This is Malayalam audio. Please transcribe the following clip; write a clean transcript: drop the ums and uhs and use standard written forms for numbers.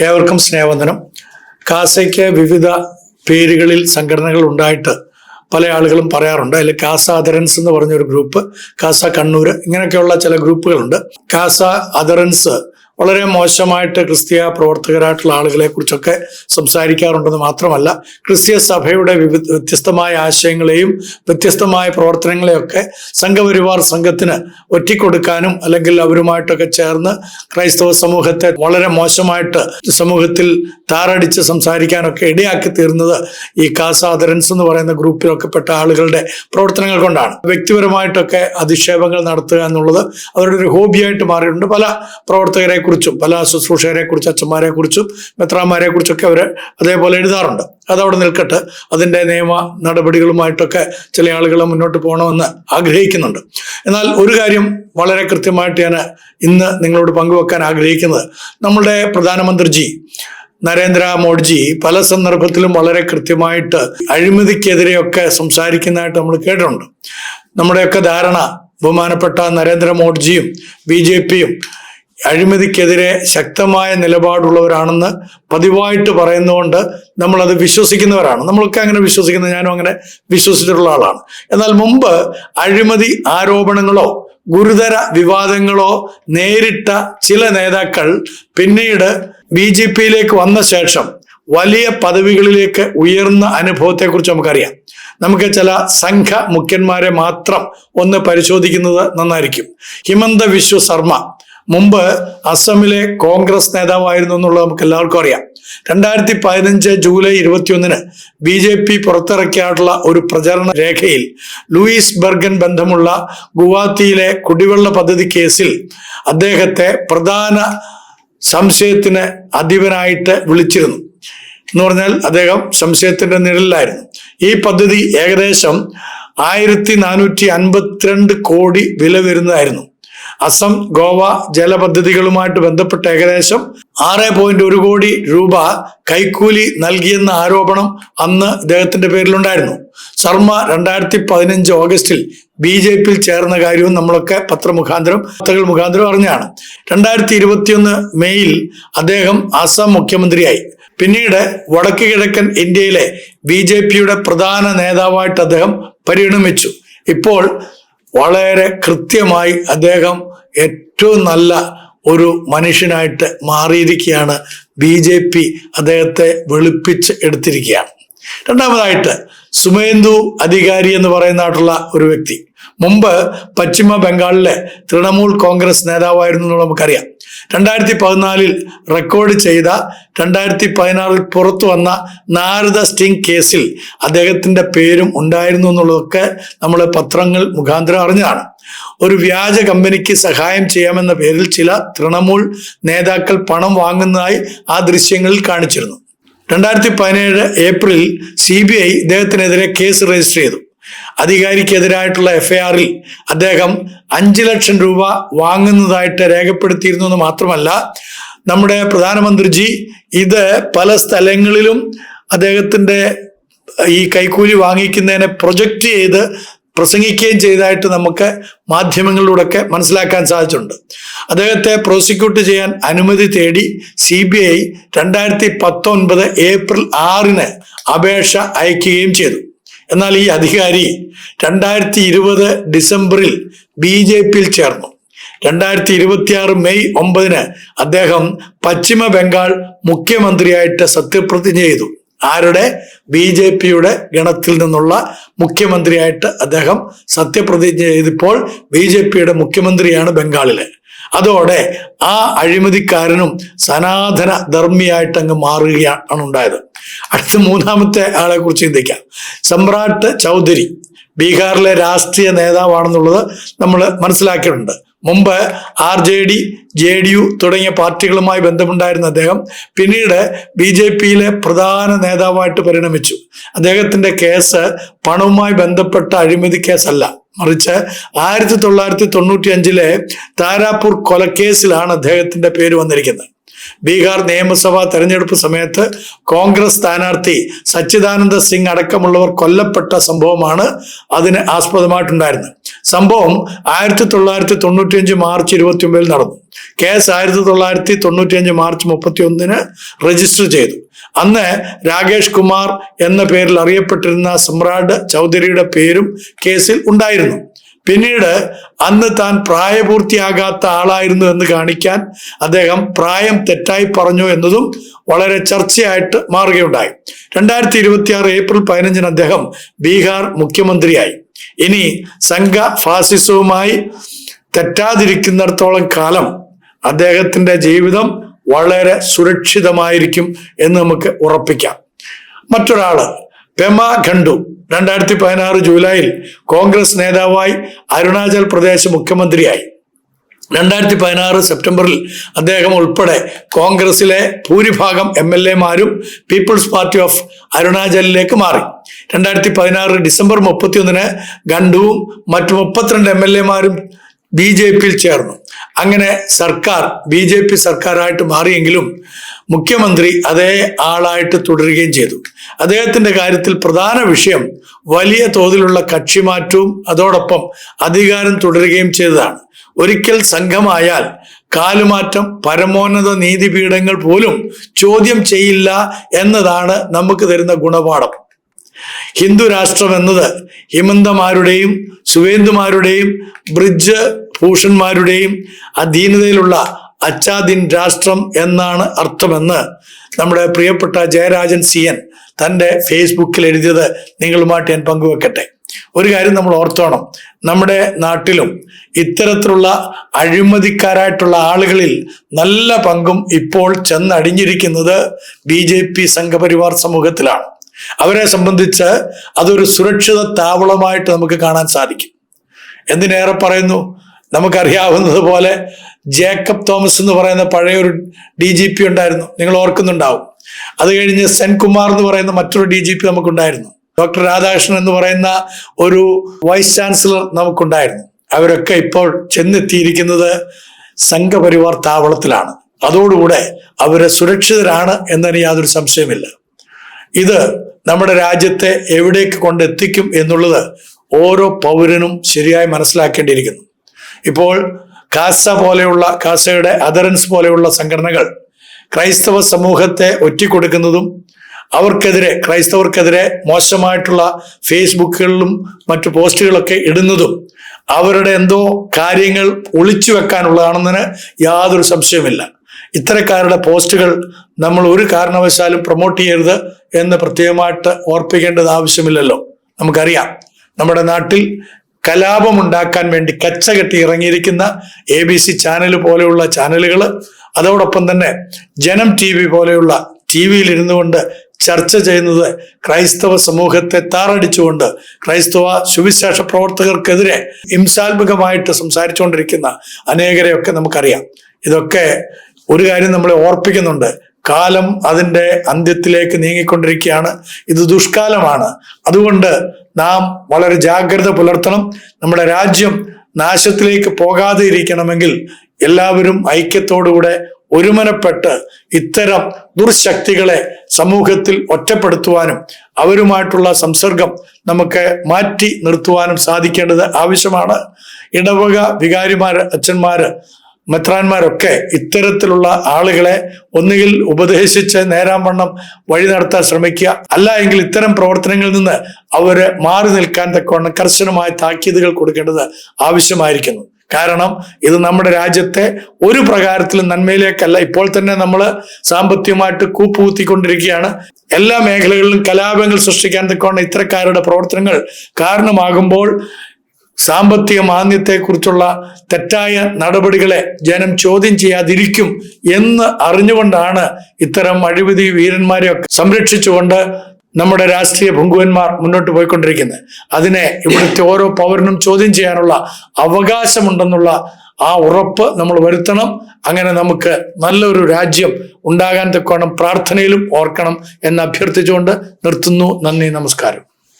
ഏവർക്കും സ്നേഹവന്ദനം. കാസയ്ക്ക് വിവിധ പേരുകളിൽ സംഘടനകൾ ഉണ്ടായിട്ട് പല ആളുകളും പറയാറുണ്ട്. അതിൽ കാസ അദറൻസ് എന്ന് പറഞ്ഞൊരു ഗ്രൂപ്പ്, കാസ കണ്ണൂർ, ഇങ്ങനെയൊക്കെയുള്ള ചില ഗ്രൂപ്പുകളുണ്ട്. കാസ അദറൻസ് വളരെ മോശമായിട്ട് ക്രിസ്തീയ പ്രവർത്തകരായിട്ടുള്ള ആളുകളെ കുറിച്ചൊക്കെ സംസാരിക്കാറുണ്ടെന്ന് മാത്രമല്ല, ക്രിസ്തീയ സഭയുടെ വ്യത്യസ്തമായ ആശയങ്ങളെയും വ്യത്യസ്തമായ പ്രവർത്തനങ്ങളെയൊക്കെ സംഘപരിവാർ സംഘത്തിന് ഒറ്റിക്കൊടുക്കാനും അല്ലെങ്കിൽ അവരുമായിട്ടൊക്കെ ചേർന്ന് ക്രൈസ്തവ സമൂഹത്തെ വളരെ മോശമായിട്ട് സമൂഹത്തിൽ താറടിച്ച് സംസാരിക്കാനൊക്കെ ഇടയാക്കി തീർന്നത് ഈ കാസ അദറൻസ് എന്ന് പറയുന്ന ഗ്രൂപ്പിലൊക്കെ പെട്ട ആളുകളുടെ പ്രവർത്തനങ്ങൾ കൊണ്ടാണ്. വ്യക്തിപരമായിട്ടൊക്കെ അധിക്ഷേപങ്ങൾ നടത്തുക എന്നുള്ളത് അവരുടെ ഒരു ഹോബിയായിട്ട് മാറിയിട്ടുണ്ട്. പല പ്രവർത്തകരെ കുറിച്ചും പല ശുശ്രൂഷകരെ കുറിച്ചും അച്ഛന്മാരെ കുറിച്ചും മെത്രാന്മാരെ കുറിച്ചൊക്കെ അവർ അതേപോലെ എഴുതാറുണ്ട്. അതവിടെ നിൽക്കട്ടെ. അതിൻ്റെ നിയമ നടപടികളുമായിട്ടൊക്കെ ചില ആളുകൾ മുന്നോട്ട് പോകണമെന്ന് ആഗ്രഹിക്കുന്നുണ്ട്. എന്നാൽ ഒരു കാര്യം വളരെ കൃത്യമായിട്ട് ഞാൻ ഇന്ന് നിങ്ങളോട് പങ്കുവെക്കാൻ ആഗ്രഹിക്കുന്നത്, നമ്മുടെ പ്രധാനമന്ത്രി നരേന്ദ്രമോദിജി പല സന്ദർഭത്തിലും വളരെ കൃത്യമായിട്ട് അഴിമതിക്കെതിരെയൊക്കെ സംസാരിക്കുന്നതായിട്ട് നമ്മൾ കേട്ടിട്ടുണ്ട്. നമ്മുടെയൊക്കെ ധാരണ ബഹുമാനപ്പെട്ട നരേന്ദ്രമോദിജിയും BJPയും അഴിമതിക്കെതിരെ ശക്തമായ നിലപാടുള്ളവരാണെന്ന് പതിവായിട്ട് പറയുന്നതുകൊണ്ട് നമ്മളത് വിശ്വസിക്കുന്നവരാണ്. നമ്മളൊക്കെ അങ്ങനെ വിശ്വസിക്കുന്നത്, ഞാനും അങ്ങനെ വിശ്വസിച്ചിട്ടുള്ള ആളാണ്. എന്നാൽ മുമ്പ് അഴിമതി ആരോപണങ്ങളോ ഗുരുതര വിവാദങ്ങളോ നേരിട്ട ചില നേതാക്കൾ പിന്നീട് BJPയിലേക്ക് വന്ന ശേഷം വലിയ പദവികളിലേക്ക് ഉയർന്ന അനുഭവത്തെക്കുറിച്ച് നമുക്കറിയാം. നമുക്ക് ചില സംഘ മുഖ്യന്മാരെ മാത്രം ഒന്ന് പരിശോധിക്കുന്നത് നന്നായിരിക്കും. ഹിമന്ത വിശ്വ ശർമ്മ മുമ്പ് അസമിലെ കോൺഗ്രസ് നേതാവായിരുന്നു എന്നുള്ളത് നമുക്ക് എല്ലാവർക്കും അറിയാം. 2015 ജൂലൈ 21 BJP പുറത്തിറക്കിയിട്ടുള്ള ഒരു പ്രചരണ രേഖയിൽ ലൂയിസ് ബെർഗൻ ബന്ധമുള്ള ഗുവാഹത്തിയിലെ കുടിവെള്ള പദ്ധതി കേസിൽ അദ്ദേഹത്തെ പ്രധാന സംശയത്തിന് അധിപനായിട്ട് വിളിച്ചിരുന്നു. എന്ന് പറഞ്ഞാൽ അദ്ദേഹം സംശയത്തിന്റെ നിഴലിലായിരുന്നു. ഈ പദ്ധതി ഏകദേശം 1452 കോടി വില വരുന്നതായിരുന്നു. അസം ഗോവ ജലപദ്ധതികളുമായിട്ട് ബന്ധപ്പെട്ട ഏകദേശം 6.1 കോടി രൂപ കൈക്കൂലി നൽകിയെന്ന ആരോപണം അന്ന് ഇദ്ദേഹത്തിന്റെ പേരിലുണ്ടായിരുന്നു. ശർമ്മ 2015 ഓഗസ്റ്റിൽ BJPയിൽ ചേർന്ന കാര്യവും നമ്മളൊക്കെ വാർത്തകൾ മുഖാന്തരം അറിഞ്ഞാണ്. 2021 മെയ്യിൽ അദ്ദേഹം അസം മുഖ്യമന്ത്രിയായി. പിന്നീട് വടക്ക് കിഴക്കൻ ഇന്ത്യയിലെ BJPയുടെ പ്രധാന നേതാവായിട്ട് അദ്ദേഹം പരിണമിച്ചു. ഇപ്പോൾ വളരെ കൃത്യമായി അദ്ദേഹം ഏറ്റവും നല്ല ഒരു മനുഷ്യനായിട്ട് മാറിയിരിക്കുകയാണ്. BJP അദ്ദേഹത്തെ വെളുപ്പിച്ച് എടുത്തിരിക്കുകയാണ്. രണ്ടാമതായിട്ട് സുമേന്ദു അധികാരി എന്ന് പറയുന്നതായിട്ടുള്ള ഒരു വ്യക്തി മുമ്പ് പശ്ചിമ ബംഗാളിലെ തൃണമൂൽ കോൺഗ്രസ് നേതാവായിരുന്നു എന്ന് നമുക്കറിയാം. 2014 റെക്കോർഡ് ചെയ്ത 2016 പുറത്തു വന്ന നാരദ സ്റ്റിംഗ് കേസിൽ അദ്ദേഹത്തിന്റെ പേരും ഉണ്ടായിരുന്നു എന്നുള്ളതൊക്കെ നമ്മൾ പത്രങ്ങൾ മുഖാന്തരം അറിഞ്ഞതാണ്. ഒരു വ്യാജ കമ്പനിക്ക് സഹായം ചെയ്യാമെന്ന പേരിൽ ചില തൃണമൂൽ നേതാക്കൾ പണം വാങ്ങുന്നതായി ആ ദൃശ്യങ്ങളിൽ കാണിച്ചിരുന്നു. 2017 ഏപ്രിൽ CBI ഇദ്ദേഹത്തിനെതിരെ കേസ് രജിസ്റ്റർ ചെയ്തു. അധികാരിക്കെതിരായിട്ടുള്ള FIRൽ അദ്ദേഹം 5 ലക്ഷം രൂപ വാങ്ങുന്നതായിട്ട് രേഖപ്പെടുത്തിയിരുന്നു എന്ന് മാത്രമല്ല, നമ്മുടെ പ്രധാനമന്ത്രി ഇത് പല സ്ഥലങ്ങളിലും അദ്ദേഹത്തിന്റെ ഈ കൈക്കൂലി വാങ്ങിക്കുന്നതിനെ പ്രൊജക്റ്റ് ചെയ്ത് പ്രസംഗിക്കുകയും ചെയ്തതായിട്ട് നമുക്ക് മാധ്യമങ്ങളിലൂടെയൊക്കെ മനസ്സിലാക്കാൻ സാധിച്ചിട്ടുണ്ട്. അദ്ദേഹത്തെ പ്രോസിക്യൂട്ട് ചെയ്യാൻ അനുമതി തേടി CBI 2019 ഏപ്രിൽ 6 അപേക്ഷ അയക്കുകയും ചെയ്തു. എന്നാൽ ഈ അധികാരി 2020 ഡിസംബറിൽ BJPയിൽ ചേർന്നു. 2026 മെയ് 9 അദ്ദേഹം പശ്ചിമ ബംഗാൾ മുഖ്യമന്ത്രിയായിട്ട് സത്യപ്രതിജ്ഞ ചെയ്തു. ആരുടെ? BJPയുടെ ഗണത്തിൽ നിന്നുള്ള മുഖ്യമന്ത്രിയായിട്ട് അദ്ദേഹം സത്യപ്രതിജ്ഞ ചെയ്തപ്പോൾ BJPയുടെ മുഖ്യമന്ത്രിയാണ് ബംഗാളിലെ. അതോടെ ആ അഴിമതിക്കാരനും സനാതന ധർമ്മിയായിട്ട് അങ്ങ് മാറുകയാണ് ഉണ്ടായത്. അടുത്ത മൂന്നാമത്തെ ആളെ കുറിച്ച് ചിന്തിക്കാം. സമ്രാട്ട് ചൗധരി ബീഹാറിലെ രാഷ്ട്രീയ നേതാവാണെന്നുള്ളത് നമ്മൾ മനസ്സിലാക്കിയിട്ടുണ്ട്. മുമ്പ് RJD, JDU തുടങ്ങിയ പാർട്ടികളുമായി ബന്ധമുണ്ടായിരുന്ന അദ്ദേഹം പിന്നീട് BJPയിലെ പ്രധാന നേതാവായിട്ട് പരിണമിച്ചു. അദ്ദേഹത്തിന്റെ കേസ് പണവുമായി ബന്ധപ്പെട്ട അഴിമതി കേസല്ല, മറിച്ച് 1995 താരാപൂർ കൊലക്കേസിലാണ് അദ്ദേഹത്തിന്റെ പേര് വന്നിരിക്കുന്നത്. ബീഹാർ നിയമസഭാ തെരഞ്ഞെടുപ്പ് സമയത്ത് കോൺഗ്രസ് സ്ഥാനാർത്ഥി സച്ചിദാനന്ദ സിംഗ് അടക്കമുള്ളവർ കൊല്ലപ്പെട്ട സംഭവമാണ് അതിന് ആസ്പദമായിട്ടുണ്ടായിരുന്നത്. സംഭവം 1995 മാർച്ച് 29 നടന്നു. കേസ് 1995 മാർച്ച് 31 രജിസ്റ്റർ ചെയ്തു. അന്ന് രാകേഷ് കുമാർ എന്ന പേരിൽ അറിയപ്പെട്ടിരുന്ന സമ്രാട് ചൗധരിയുടെ പേരും കേസിൽ ഉണ്ടായിരുന്നു. പിന്നീട് അന്ന് താൻ പ്രായപൂർത്തിയാകാത്ത ആളായിരുന്നു എന്ന് കാണിക്കാൻ അദ്ദേഹം പ്രായം തെറ്റായി പറഞ്ഞു എന്നതും വളരെ ചർച്ചയായിട്ട് മാറുകയുണ്ടായി. 2026 ഏപ്രിൽ 15 അദ്ദേഹം ബീഹാർ മുഖ്യമന്ത്രിയായി. ഇനി സംഘ ഫാസിസവുമായി തെറ്റാതിരിക്കുന്നിടത്തോളം കാലം അദ്ദേഹത്തിന്റെ ജീവിതം വളരെ സുരക്ഷിതമായിരിക്കും എന്ന് നമുക്ക് ഉറപ്പിക്കാം. മറ്റൊരാള് പെമ ഖണ്ഡു 2016 ജൂലൈയിൽ കോൺഗ്രസ് നേതാവായി അരുണാചൽ പ്രദേശ് മുഖ്യമന്ത്രിയായി. 2016 സെപ്റ്റംബറിൽ അദ്ദേഹം ഉൾപ്പെടെ കോൺഗ്രസിലെ ഭൂരിഭാഗം MLA-മാരും പീപ്പിൾസ് പാർട്ടി ഓഫ് അരുണാചലിലേക്ക് മാറി. 2016 ഡിസംബർ 31 ഖണ്ഡുവും മറ്റു 32 MLA-മാരും BJP-യിൽ ചേർന്നു. അങ്ങനെ സർക്കാർ BJP സർക്കാരായിട്ട് മാറിയെങ്കിലും മുഖ്യമന്ത്രി അതേ ആളായിട്ട് തുടരുകയും ചെയ്തു. അദ്ദേഹത്തിന്റെ കാര്യത്തിൽ പ്രധാന വിഷയം വലിയ തോതിലുള്ള കക്ഷിമാറ്റവും അതോടൊപ്പം അധികാരം തുടരുകയും ചെയ്തതാണ്. ഒരിക്കൽ സംഘമായാൽ കാലുമാറ്റം പരമോന്നത നീതിപീഠങ്ങൾ പോലും ചോദ്യം ചെയ്യില്ല എന്നതാണ് നമുക്ക് തരുന്ന ഗുണപാഠം. ഹിന്ദു രാഷ്ട്രം എന്നത് ഹിമന്തമാരുടെയും സുവേന്ദുമാരുടെയും ബ്രിജ് ഭൂഷന്മാരുടെയും അധീനതയിലുള്ള അച്ചാദിൻ രാഷ്ട്രം എന്നാണ് അർത്ഥമെന്ന് നമ്മുടെ പ്രിയപ്പെട്ട ജയരാജൻ CN തൻ്റെ ഫേസ്ബുക്കിൽ എഴുതിയത് നിങ്ങളുമായിട്ട് ഞാൻ പങ്കുവെക്കട്ടെ. ഒരു കാര്യം നമ്മൾ ഓർത്തോണം, നമ്മുടെ നാട്ടിലും ഇത്തരത്തിലുള്ള അഴിമതിക്കാരായിട്ടുള്ള ആളുകളിൽ നല്ല പങ്കും ഇപ്പോൾ ചെന്നടിഞ്ഞിരിക്കുന്നത് BJP സംഘപരിവാർ സമൂഹത്തിലാണ്. അവരെ സംബന്ധിച്ച് അതൊരു സുരക്ഷിത താവളമായിട്ട് നമുക്ക് കാണാൻ സാധിക്കും. എന്തിനേറെ പറയുന്നു, നമുക്കറിയാവുന്നത് പോലെ ജേക്കബ് തോമസ് എന്ന് പറയുന്ന പഴയൊരു DGP ഉണ്ടായിരുന്നു, നിങ്ങൾ ഓർക്കുന്നുണ്ടാവും. അത് കഴിഞ്ഞ് സെൻകുമാർ എന്ന് പറയുന്ന മറ്റൊരു DGP നമുക്കുണ്ടായിരുന്നു. ഡോക്ടർ രാധാകൃഷ്ണൻ എന്ന് പറയുന്ന ഒരു വൈസ് ചാൻസലർ നമുക്കുണ്ടായിരുന്നു. അവരൊക്കെ ഇപ്പോൾ ചെന്നെത്തിയിരിക്കുന്നത് സംഘപരിവാർ താവളത്തിലാണ്. അതോടുകൂടെ അവരെ സുരക്ഷിതരാണ് എന്നതിന് യാതൊരു സംശയമില്ല. ഇത് നമ്മുടെ രാജ്യത്തെ എവിടേക്ക് കൊണ്ടെത്തിക്കും എന്നുള്ളത് ഓരോ പൗരനും ശരിയായി മനസ്സിലാക്കേണ്ടിയിരിക്കുന്നു. ഇപ്പോൾ കാസയുടെ അദറൻസ് പോലെയുള്ള സംഘടനകൾ ക്രൈസ്തവ സമൂഹത്തെ ഒറ്റിക്കൊടുക്കുന്നതും ക്രൈസ്തവർക്കെതിരെ മോശമായിട്ടുള്ള ഫേസ്ബുക്കുകളിലും മറ്റു പോസ്റ്റുകളൊക്കെ ഇടുന്നതും അവരുടെ എന്തോ കാര്യങ്ങൾ ഒളിച്ചു വെക്കാനുള്ളതാണെന്നതിന് യാതൊരു സംശയമില്ല. ഇത്തരക്കാരുടെ പോസ്റ്റുകൾ നമ്മൾ ഒരു കാരണവശാലും പ്രൊമോട്ട് ചെയ്യരുത് എന്ന് പ്രത്യേകമായിട്ട് ഓർപ്പിക്കേണ്ടത് ആവശ്യമില്ലല്ലോ. നമുക്കറിയാം, നമ്മുടെ നാട്ടിൽ കലാപമുണ്ടാക്കാൻ വേണ്ടി കച്ചകെട്ടി ഇറങ്ങിയിരിക്കുന്ന ABC ചാനൽ പോലെയുള്ള ചാനലുകൾ, അതോടൊപ്പം തന്നെ ജനം TV പോലെയുള്ള TV-യിൽ ഇരുന്നു കൊണ്ട് ചർച്ച ചെയ്യുന്നത് ക്രൈസ്തവ സമൂഹത്തെ താറടിച്ചുകൊണ്ട് ക്രൈസ്തവ സുവിശേഷ പ്രവർത്തകർക്കെതിരെ ഹിംസാത്മകമായിട്ട് സംസാരിച്ചുകൊണ്ടിരിക്കുന്ന അനേകരെയൊക്കെ നമുക്കറിയാം. ഇതൊക്കെ ഒരു കാര്യം നമ്മളെ ഓർപ്പിക്കുന്നുണ്ട്, കാലം അതിൻ്റെ അന്ത്യത്തിലേക്ക് നീങ്ങിക്കൊണ്ടിരിക്കുകയാണ്. ഇത് ദുഷ്കാലമാണ്. അതുകൊണ്ട് നാം വളരെ ജാഗ്രത പുലർത്തണം. നമ്മുടെ രാജ്യം നാശത്തിലേക്ക് പോകാതെ ഇരിക്കണമെങ്കിൽ എല്ലാവരും ഐക്യത്തോടുകൂടെ ഒരുമനപ്പെട്ട് ഇത്തരം ദുർശക്തികളെ സമൂഹത്തിൽ ഒറ്റപ്പെടുത്തുവാനും അവരുമായിട്ടുള്ള സംസർഗം നമുക്ക് മാറ്റി നിർത്തുവാനും സാധിക്കേണ്ടത് ആവശ്യമാണ്. ഇടവക വികാരിമാര്, അച്ഛന്മാര്, മെത്രാന്മാരൊക്കെ ഇത്തരത്തിലുള്ള ആളുകളെ ഒന്നുകിൽ ഉപദേശിച്ച് നേരാംവണ്ണം വഴി നടത്താൻ ശ്രമിക്കുക, അല്ല എങ്കിൽ ഇത്തരം പ്രവർത്തനങ്ങളിൽ നിന്ന് അവര് മാറി നിൽക്കാൻ തക്കവണ്ണം കർശനമായ താക്കീതുകൾ കൊടുക്കേണ്ടത് ആവശ്യമായിരിക്കുന്നു. കാരണം ഇത് നമ്മുടെ രാജ്യത്തെ ഒരു പ്രകാരത്തിലും നന്മയിലേക്കല്ല. ഇപ്പോൾ തന്നെ നമ്മൾ സാമ്പത്തികമായിട്ട് കൂപ്പുകുത്തിക്കൊണ്ടിരിക്കുകയാണ്. എല്ലാ മേഖലകളിലും കലാപങ്ങൾ സൃഷ്ടിക്കാൻ തക്കവണ്ണം ഇത്തരക്കാരുടെ പ്രവർത്തനങ്ങൾ കാരണമാകുമ്പോൾ സാമ്പത്തിക മാന്ദ്യത്തെക്കുറിച്ചുള്ള തെറ്റായ നടപടികളെ ജനം ചോദ്യം ചെയ്യാതിരിക്കും എന്ന് അറിഞ്ഞുകൊണ്ടാണ് ഇത്തരം അഴിമതി വീരന്മാരെയൊക്കെ സംരക്ഷിച്ചുകൊണ്ട് നമ്മുടെ രാഷ്ട്രീയ ഭുങ്കുവന്മാർ മുന്നോട്ട് പോയിക്കൊണ്ടിരിക്കുന്നത്. അതിനെ ഇവിടുത്തെ ഓരോ പൗരനും ചോദ്യം ചെയ്യാനുള്ള അവകാശമുണ്ടെന്നുള്ള ആ ഉറപ്പ് നമ്മൾ വരുത്തണം. അങ്ങനെ നമുക്ക് നല്ലൊരു രാജ്യം ഉണ്ടാകാൻ തക്കോണം പ്രാർത്ഥനയിലും ഓർക്കണം എന്ന് അഭ്യർത്ഥിച്ചുകൊണ്ട് നിർത്തുന്നു. നന്ദി, നമസ്കാരം.